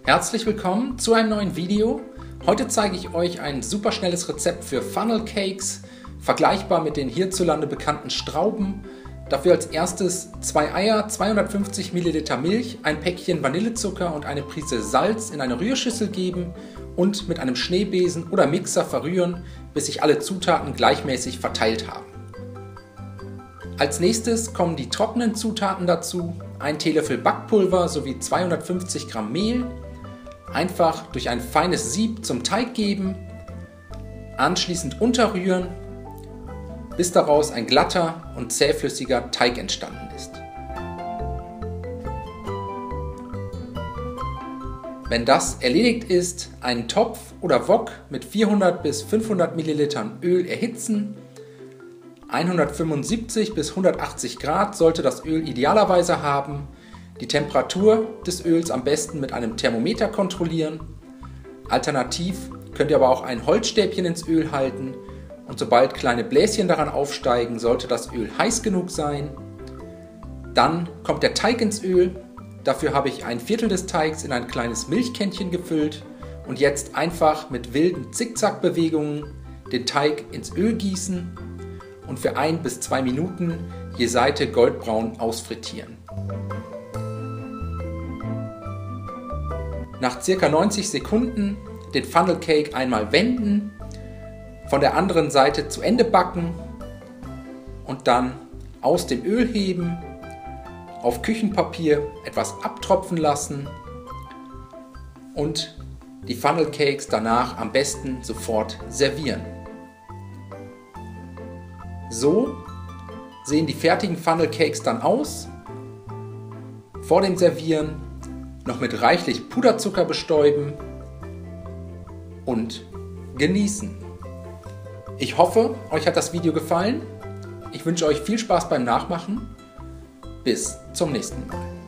Herzlich willkommen zu einem neuen Video. Heute zeige ich euch ein super schnelles Rezept für Funnel Cakes, vergleichbar mit den hierzulande bekannten Strauben. Dafür als erstes 2 Eier, 250 ml Milch, ein Päckchen Vanillezucker und eine Prise Salz in eine Rührschüssel geben und mit einem Schneebesen oder Mixer verrühren, bis sich alle Zutaten gleichmäßig verteilt haben. Als nächstes kommen die trockenen Zutaten dazu, 1 Teelöffel Backpulver sowie 250 Gramm Mehl. Einfach durch ein feines Sieb zum Teig geben, anschließend unterrühren, bis daraus ein glatter und zähflüssiger Teig entstanden ist. Wenn das erledigt ist, einen Topf oder Wok mit 400 bis 500 ml Öl erhitzen. 175 bis 180 Grad sollte das Öl idealerweise haben. Die Temperatur des Öls am besten mit einem Thermometer kontrollieren. Alternativ könnt ihr aber auch ein Holzstäbchen ins Öl halten und sobald kleine Bläschen daran aufsteigen, sollte das Öl heiß genug sein. Dann kommt der Teig ins Öl. Dafür habe ich 1/4 des Teigs in ein kleines Milchkännchen gefüllt und jetzt einfach mit wilden Zickzackbewegungen den Teig ins Öl gießen und für 1 bis 2 Minuten je Seite goldbraun ausfrittieren. Nach ca. 90 Sekunden den Funnel Cake einmal wenden, von der anderen Seite zu Ende backen und dann aus dem Öl heben, auf Küchenpapier etwas abtropfen lassen und die Funnel Cakes danach am besten sofort servieren. So sehen die fertigen Funnel Cakes dann aus. Vor dem Servieren noch mit reichlich Puderzucker bestäuben und genießen. Ich hoffe, euch hat das Video gefallen. Ich wünsche euch viel Spaß beim Nachmachen. Bis zum nächsten Mal.